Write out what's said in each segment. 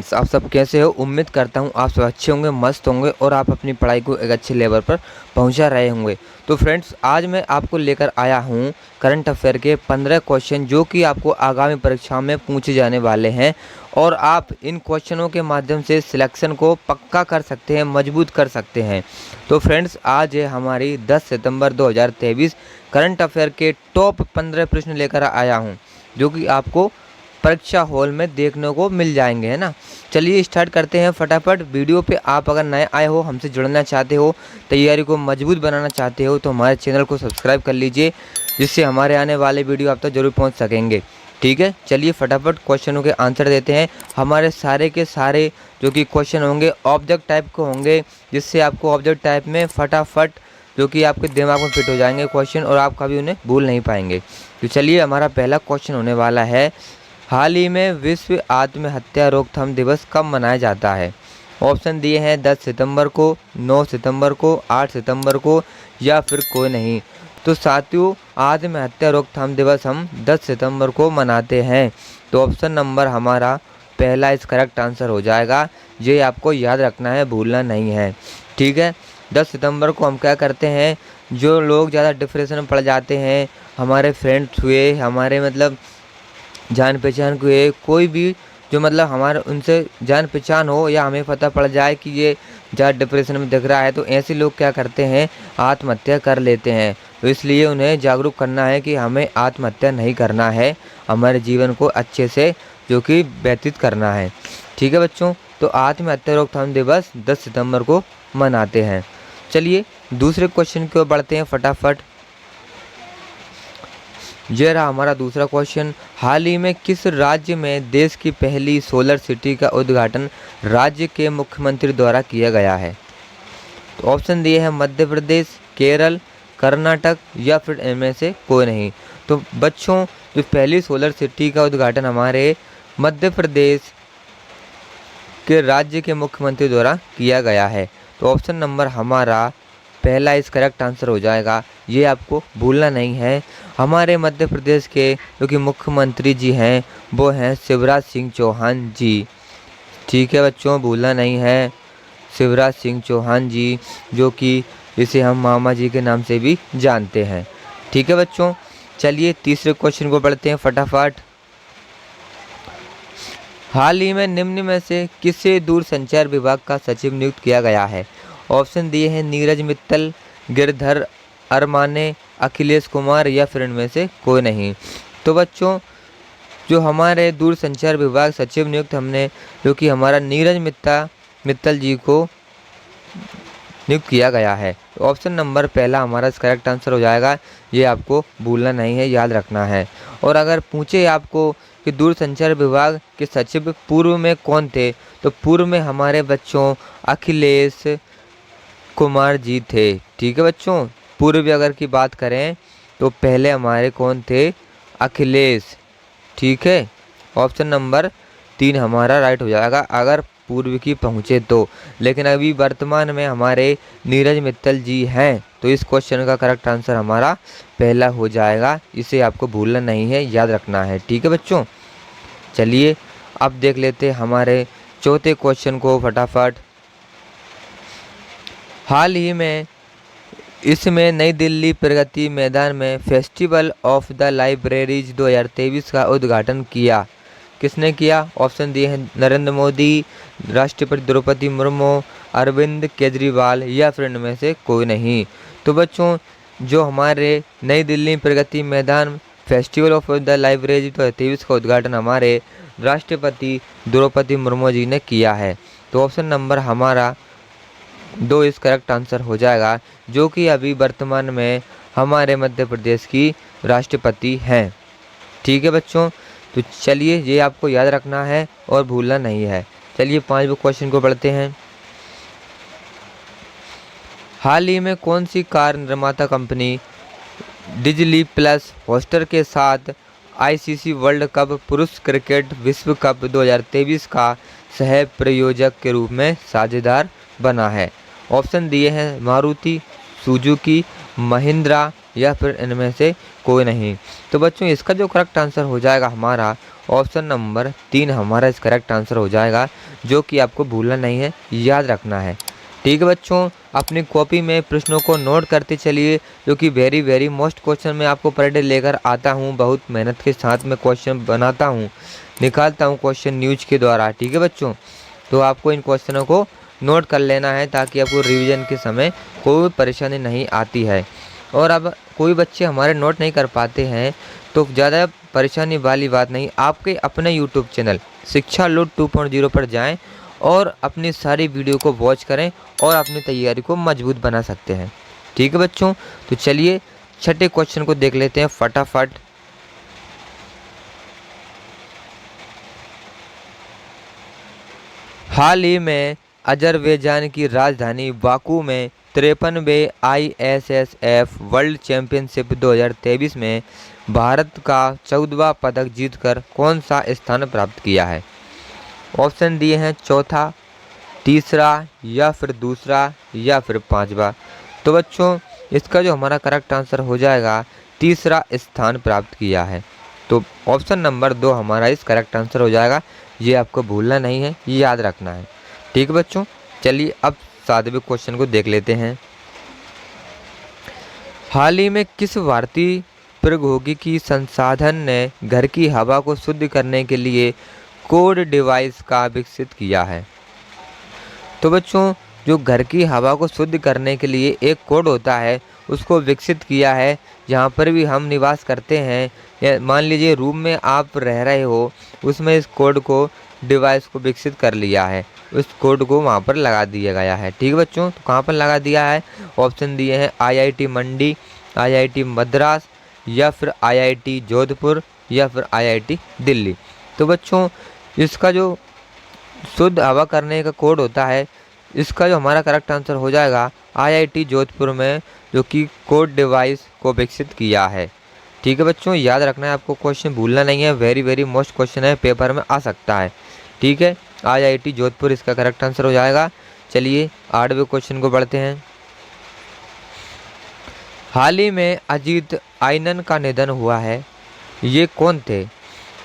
Friends, आप सब कैसे हो। उम्मीद करता हूँ आप सब अच्छे होंगे, मस्त होंगे और आप अपनी पढ़ाई को एक अच्छे लेवल पर पहुँचा रहे होंगे। तो फ्रेंड्स, आज मैं आपको लेकर आया हूँ करंट अफेयर के 15 क्वेश्चन जो कि आपको आगामी परीक्षा में पूछे जाने वाले हैं और आप इन क्वेश्चनों के माध्यम से सिलेक्शन को पक्का कर सकते हैं, मजबूत कर सकते हैं। तो फ्रेंड्स, आज है हमारी 10 सितंबर 2023 करंट अफेयर के टॉप 15 प्रश्न लेकर आया हूँ जो कि आपको परीक्षा हॉल में देखने को मिल जाएंगे, है ना। चलिए स्टार्ट करते हैं फटाफट। वीडियो पे आप अगर नए आए हो, हमसे जुड़ना चाहते हो, तैयारी को मजबूत बनाना चाहते हो तो हमारे चैनल को सब्सक्राइब कर लीजिए, जिससे हमारे आने वाले वीडियो आप तक जरूर पहुंच सकेंगे। ठीक है, चलिए फटाफट क्वेश्चनों के आंसर देते हैं। हमारे सारे के सारे जो कि क्वेश्चन होंगे ऑब्जेक्ट टाइप के होंगे, जिससे आपको ऑब्जेक्ट टाइप में फटाफट जो कि आपके दिमाग में फिट हो जाएंगे क्वेश्चन और आप कभी उन्हें भूल नहीं पाएंगे। तो चलिए, हमारा पहला क्वेश्चन होने वाला है, हाल ही में विश्व आत्महत्या रोकथाम दिवस कब मनाया जाता है। ऑप्शन दिए हैं 10 सितंबर को, 9 सितंबर को, 8 सितंबर को या फिर कोई नहीं। तो साथियों, आत्महत्या रोकथाम दिवस हम 10 सितंबर को मनाते हैं। तो ऑप्शन नंबर हमारा पहला इस करेक्ट आंसर हो जाएगा। ये आपको याद रखना है, भूलना नहीं है। ठीक है, 10 सितंबर को हम क्या करते हैं, जो लोग ज़्यादा डिप्रेशन में पड़ जाते हैं, हमारे फ्रेंड्स हुए, हमारे मतलब जान पहचान के कोई भी जो मतलब हमारे उनसे जान पहचान हो या हमें पता पड़ जाए कि ये ज़्यादा डिप्रेशन में दिख रहा है, तो ऐसे लोग क्या करते हैं, आत्महत्या कर लेते हैं। तो इसलिए उन्हें जागरूक करना है कि हमें आत्महत्या नहीं करना है, हमारे जीवन को अच्छे से जो कि व्यतीत करना है। ठीक है बच्चों, तो आत्महत्या रोकथाम दिवस 10 सितंबर को मनाते हैं। चलिए दूसरे क्वेश्चन की ओर बढ़ते हैं फटाफट। यह रहा हमारा दूसरा क्वेश्चन, हाल ही में किस राज्य में देश की पहली सोलर सिटी का उद्घाटन राज्य के मुख्यमंत्री द्वारा किया गया है। तो ऑप्शन दिए हैं मध्य प्रदेश, केरल, कर्नाटक या फिर इनमें से कोई नहीं। तो बच्चों, जो पहली सोलर सिटी का उद्घाटन हमारे मध्य प्रदेश के राज्य के मुख्यमंत्री द्वारा किया गया है। तो ऑप्शन नंबर हमारा पहला इस करेक्ट आंसर हो जाएगा। ये आपको भूलना नहीं है। हमारे मध्य प्रदेश के जो कि मुख्यमंत्री जी हैं वो हैं शिवराज सिंह चौहान जी। ठीक है बच्चों, भूलना नहीं है, शिवराज सिंह चौहान जी, जो कि इसे हम मामा जी के नाम से भी जानते हैं। ठीक है बच्चों, चलिए तीसरे क्वेश्चन को पढ़ते हैं फटाफट। हाल ही में निम्न में से किसे दूरसंचार विभाग का सचिव नियुक्त किया गया है। ऑप्शन दिए हैं नीरज मित्तल, गिरधर अरमाने, अखिलेश कुमार या फिर इनमें से कोई नहीं। तो बच्चों, जो हमारे दूरसंचार विभाग सचिव नियुक्त हमने जो कि हमारा नीरज मित्तल जी को नियुक्त किया गया है। तो ऑप्शन नंबर पहला हमारा करेक्ट आंसर हो जाएगा। ये आपको भूलना नहीं है, याद रखना है। और अगर पूछे आपको कि दूरसंचार विभाग के सचिव पूर्व में कौन थे, तो पूर्व में हमारे बच्चों अखिलेश कुमार जी थे। ठीक है बच्चों, पूर्व अगर की बात करें तो पहले हमारे कौन थे, अखिलेश। ठीक है, ऑप्शन नंबर 3 हमारा राइट हो जाएगा अगर पूर्व की पहुँचे तो। लेकिन अभी वर्तमान में हमारे नीरज मित्तल जी हैं, तो इस क्वेश्चन का करेक्ट आंसर हमारा पहला हो जाएगा। इसे आपको भूलना नहीं है, याद रखना है। ठीक है बच्चों, चलिए अब देख लेते हमारे चौथे क्वेश्चन को फटाफट। हाल ही में इसमें नई दिल्ली प्रगति मैदान में फेस्टिवल ऑफ द लाइब्रेरीज 2023 का उद्घाटन किया। किसने किया? ऑप्शन दिए हैं नरेंद्र मोदी, राष्ट्रपति द्रौपदी मुर्मू, अरविंद केजरीवाल या फिर इनमें से कोई नहीं। तो बच्चों, जो हमारे नई Delhi Pragati Maidan festival of the library 2023 का उद्घाटन हमारे राष्ट्रपति द्रौपदी मुर्मू जी ने किया है। तो ऑप्शन नंबर हमारा 2 इस करेक्ट आंसर हो जाएगा, जो कि अभी वर्तमान में हमारे मध्य प्रदेश की राष्ट्रपति हैं। ठीक है बच्चों, तो चलिए ये आपको याद रखना है और भूलना नहीं है। चलिए 5वें क्वेश्चन को पढ़ते हैं। हाल ही में कौन सी कार निर्माता कंपनी डिज्नी प्लस हॉटस्टार के साथ आईसीसी वर्ल्ड कप पुरुष क्रिकेट विश्व कप 2023 का सह प्रायोजक के रूप में साझेदार बना है? ऑप्शन दिए हैं मारुति, सुजुकी, महिंद्रा या फिर इनमें से कोई नहीं। तो बच्चों, इसका जो करेक्ट आंसर हो जाएगा हमारा ऑप्शन नंबर 3 हमारा इस करेक्ट आंसर हो जाएगा, जो कि आपको भूलना नहीं है, याद रखना है। ठीक है बच्चों, अपनी कॉपी में प्रश्नों को नोट करते चलिए, जो कि वेरी मोस्ट क्वेश्चन मैं आपको पर डे लेकर आता हूँ। बहुत मेहनत के साथ में क्वेश्चन बनाता हूँ, निकालता हूँ क्वेश्चन न्यूज के द्वारा। ठीक है बच्चों, तो आपको इन क्वेश्चनों को नोट कर लेना है ताकि आपको रिवीजन के समय कोई परेशानी नहीं आती है। और अब कोई बच्चे हमारे नोट नहीं कर पाते हैं तो ज़्यादा परेशानी वाली बात नहीं, आपके अपने यूट्यूब चैनल शिक्षा लूट 2.0 पर जाएं और अपनी सारी वीडियो को वॉच करें और अपनी तैयारी को मजबूत बना सकते हैं। ठीक है बच्चों, तो चलिए छठे क्वेश्चन को देख लेते हैं फटाफट। हाल ही में अजरबैजान की राजधानी बाकू में 53वें ISSF वर्ल्ड चैंपियनशिप 2023 में भारत का 14वां पदक जीतकर कौन सा स्थान प्राप्त किया है? ऑप्शन दिए हैं चौथा, तीसरा, या फिर दूसरा, या फिर पांचवा। तो बच्चों इसका जो हमारा करेक्ट आंसर हो जाएगा, तीसरा स्थान प्राप्त किया है। तो ऑप्शन नंबर 2 हमारा इस करेक्ट आंसर हो जाएगा, ये आपको भूलना नहीं है, ये याद रखना है। ठीक है बच्चों, चलिए अब 7वें क्वेश्चन को देख लेते हैं। हाल ही में किस भारतीय प्रौद्योगिकी संसाधन ने घर की हवा को शुद्ध करने के लिए कोड डिवाइस का विकसित किया है? तो बच्चों जो घर की हवा को शुद्ध करने के लिए एक कोड होता है, उसको विकसित किया है। जहाँ पर भी हम निवास करते हैं, या मान लीजिए रूम में आप रह रहे हो, उसमें इस कोड को डिवाइस को विकसित कर लिया है, उस कोड को वहाँ पर लगा दिया गया है। ठीक है बच्चों, तो कहाँ पर लगा दिया है? ऑप्शन दिए हैं IIT मंडी, IIT मद्रास, या फिर IIT जोधपुर, या फिर IIT दिल्ली। तो बच्चों इसका जो शुद्ध हवा करने का कोड होता है, इसका जो हमारा करेक्ट आंसर हो जाएगा IIT जोधपुर में, जो कि कोड डिवाइस को विकसित किया है। ठीक है बच्चों, याद रखना है, आपको क्वेश्चन भूलना नहीं है, वेरी मोस्ट क्वेश्चन है, पेपर में आ सकता है। ठीक है, IIT जोधपुर इसका करेक्ट आंसर हो जाएगा। चलिए 8वें क्वेश्चन को बढ़ते हैं। हाल ही में अजीत आइनन का निधन हुआ है, ये कौन थे?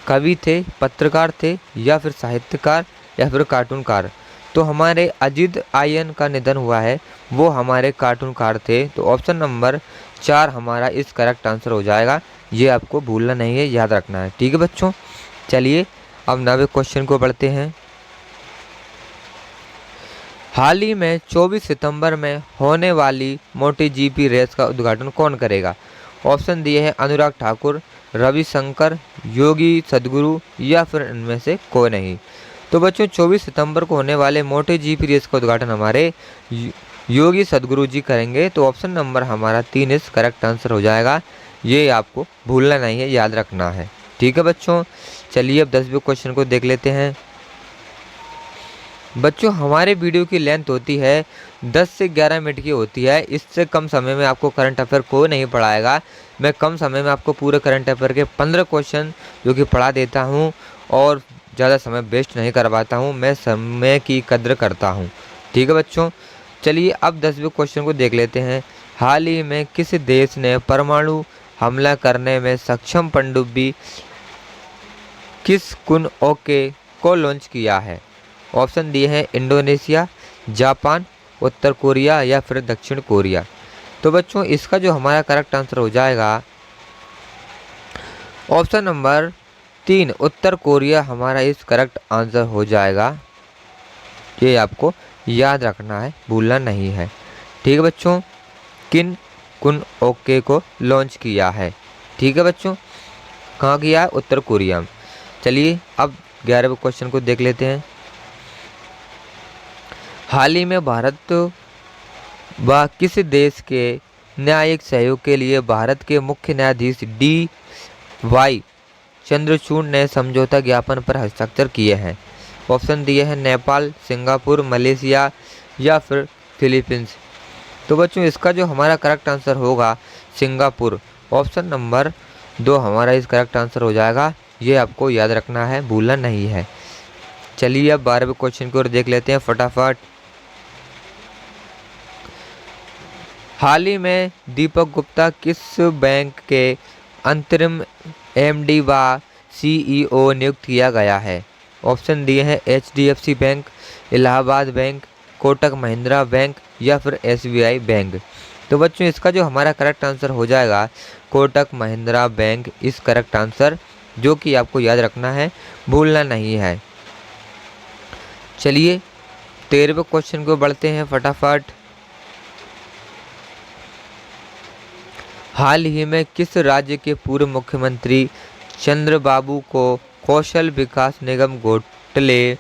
कवि थे, पत्रकार थे, या फिर साहित्यकार, या फिर कार्टूनकार? तो हमारे अजीत आयन का निधन हुआ है, वो हमारे कार्टूनकार थे। तो ऑप्शन नंबर 4 हमारा इस करेक्ट आंसर हो जाएगा, ये आपको भूलना नहीं है, याद रखना है। ठीक है बच्चों, चलिए अब 9वें क्वेश्चन को बढ़ते हैं। हाल ही में 24 सितंबर में होने वाली MotoGP रेस का उद्घाटन कौन करेगा? ऑप्शन दिए हैं अनुराग ठाकुर, रविशंकर, योगी सदगुरु, या फिर इनमें से कोई नहीं। तो बच्चों 24 सितंबर को होने वाले MotoGP रेस का उद्घाटन हमारे योगी सदगुरु जी करेंगे। तो ऑप्शन नंबर हमारा 3 इस करेक्ट आंसर हो जाएगा, ये आपको भूलना नहीं है, याद रखना है। ठीक है बच्चों, चलिए अब 10वें क्वेश्चन को देख लेते हैं। बच्चों हमारे वीडियो की लेंथ होती है 10 से 11 मिनट की होती है, इससे कम समय में आपको करंट अफेयर कोई नहीं पढ़ाएगा। मैं कम समय में आपको पूरे करंट अफेयर के 15 क्वेश्चन जो कि पढ़ा देता हूं, और ज़्यादा समय वेस्ट नहीं करवाता हूं, मैं समय की कद्र करता हूं। ठीक है बच्चों, चलिए अब 10वें क्वेश्चन को देख लेते हैं। हाल ही में किस देश ने परमाणु हमला करने में सक्षम पनडुब्बी किस कुन ओके को लॉन्च किया है? ऑप्शन दिए हैं इंडोनेशिया, जापान, उत्तर कोरिया, या फिर दक्षिण कोरिया। तो बच्चों इसका जो हमारा करेक्ट आंसर हो जाएगा, ऑप्शन नंबर 3 उत्तर कोरिया हमारा इस करेक्ट आंसर हो जाएगा। ये आपको याद रखना है, भूलना नहीं है। ठीक है बच्चों, किन कुन ओके को लॉन्च किया है? ठीक है बच्चों, कहाँ किया है? उत्तर कोरिया में। चलिए अब 11वें क्वेश्चन को देख लेते हैं। हाल ही में भारत व किस देश के न्यायिक सहयोग के लिए भारत के मुख्य न्यायाधीश DY चंद्रचूड़ ने समझौता ज्ञापन पर हस्ताक्षर किए हैं? ऑप्शन दिए हैं नेपाल, सिंगापुर, मलेशिया, या फिर फिलीपींस। तो बच्चों इसका जो हमारा करेक्ट आंसर होगा सिंगापुर। ऑप्शन नंबर 2 हमारा इस करेक्ट आंसर हो जाएगा, ये आपको याद रखना है, भूलना नहीं है। चलिए अब 12वें क्वेश्चन की ओर देख लेते हैं फटाफट। हाल ही में दीपक गुप्ता किस बैंक के अंतरिम MD व CEO नियुक्त किया गया है? ऑप्शन दिए हैं HDFC bank, Allahabad bank, Kotak Mahindra bank या फिर SBI बैंक। तो बच्चों इसका जो हमारा करेक्ट आंसर हो जाएगा कोटक महिंद्रा बैंक इस करेक्ट आंसर, जो कि आपको याद रखना है, भूलना नहीं है। चलिए 13वें क्वेश्चन को बढ़ते हैं फटाफट। हाल ही में किस राज्य के पूर्व मुख्यमंत्री चंद्रबाबू को कौशल विकास निगम घोटाले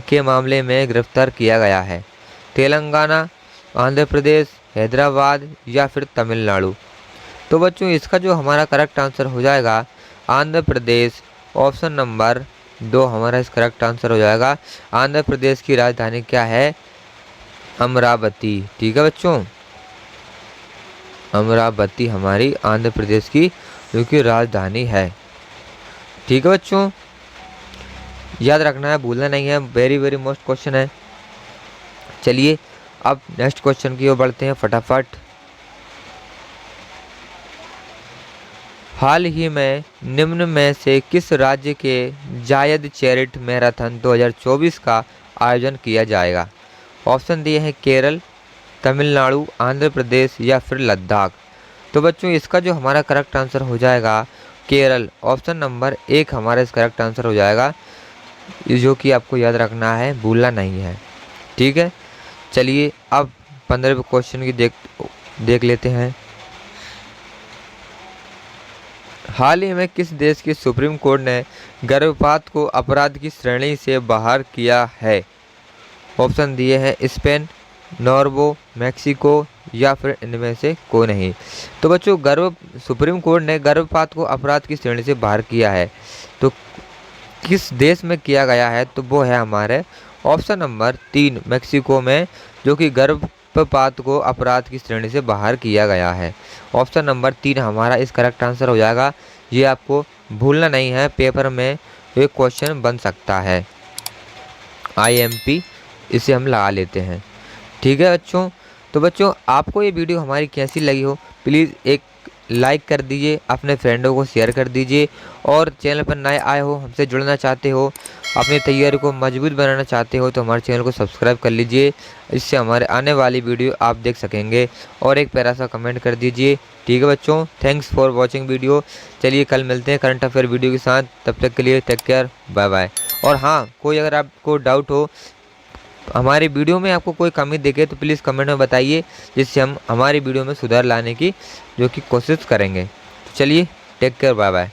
के मामले में गिरफ्तार किया गया है? तेलंगाना, आंध्र प्रदेश, हैदराबाद या फिर तमिलनाडु? तो बच्चों इसका जो हमारा करेक्ट आंसर हो जाएगा आंध्र प्रदेश। ऑप्शन नंबर 2 हमारा इस करेक्ट आंसर हो जाएगा। आंध्र प्रदेश की राजधानी क्या है? अमरावती। ठीक है बच्चों, अमरावती हमारी आंध्र प्रदेश की जो कि राजधानी है। ठीक है बच्चों, याद रखना है, भूलना नहीं है, वेरी वेरी मोस्ट क्वेश्चन है। चलिए अब नेक्स्ट क्वेश्चन की ओर बढ़ते हैं फटाफट। हाल ही में निम्न में से किस राज्य के जायद चैरिट मैराथन 2024 का आयोजन किया जाएगा? ऑप्शन दिए हैं केरल, तमिलनाडु, आंध्र प्रदेश या फिर लद्दाख? तो बच्चों इसका जो हमारा करेक्ट आंसर हो जाएगा केरल। ऑप्शन नंबर 1 हमारा इस करेक्ट आंसर हो जाएगा, जो कि आपको याद रखना है, भूलना नहीं है। ठीक है, चलिए अब 15वें क्वेश्चन की देख लेते हैं। हाल ही में किस देश की सुप्रीम कोर्ट ने गर्भपात को अपराध की श्रेणी से बाहर किया है? ऑप्शन दिए हैं स्पेन, नॉर्वे, मैक्सिको या फिर इनमें से कोई नहीं। तो बच्चों सुप्रीम कोर्ट ने गर्भपात को अपराध की श्रेणी से बाहर किया है, तो किस देश में किया गया है? तो वो है हमारे ऑप्शन नंबर 3 मैक्सिको में, जो कि गर्भपात को अपराध की श्रेणी से बाहर किया गया है। ऑप्शन नंबर 3 हमारा इस करेक्ट आंसर हो जाएगा। ये आपको भूलना नहीं है, पेपर में एक क्वेश्चन बन सकता है, IMP इसे हम लगा लेते हैं। ठीक है बच्चों, तो बच्चों आपको ये वीडियो हमारी कैसी लगी हो प्लीज़ एक लाइक कर दीजिए, अपने फ्रेंडों को शेयर कर दीजिए, और चैनल पर नए आए हो, हमसे जुड़ना चाहते हो, अपनी तैयारी को मजबूत बनाना चाहते हो, तो हमारे चैनल को सब्सक्राइब कर लीजिए। इससे हमारे आने वाली वीडियो आप देख सकेंगे, और एक प्यारा सा कमेंट कर दीजिए। ठीक है बच्चों, थैंक्स फॉर वॉचिंग वीडियो। चलिए कल मिलते हैं करंट अफेयर वीडियो के साथ, तब तक के लिए टेक केयर, बाय बाय। और हाँ, कोई अगर आपको डाउट हो, हमारी वीडियो में आपको कोई कमी दिखे, तो प्लीज़ कमेंट में बताइए, जिससे हम हमारी वीडियो में सुधार लाने की जो कि कोशिश करेंगे। चलिए टेक केयर, बाय बाय।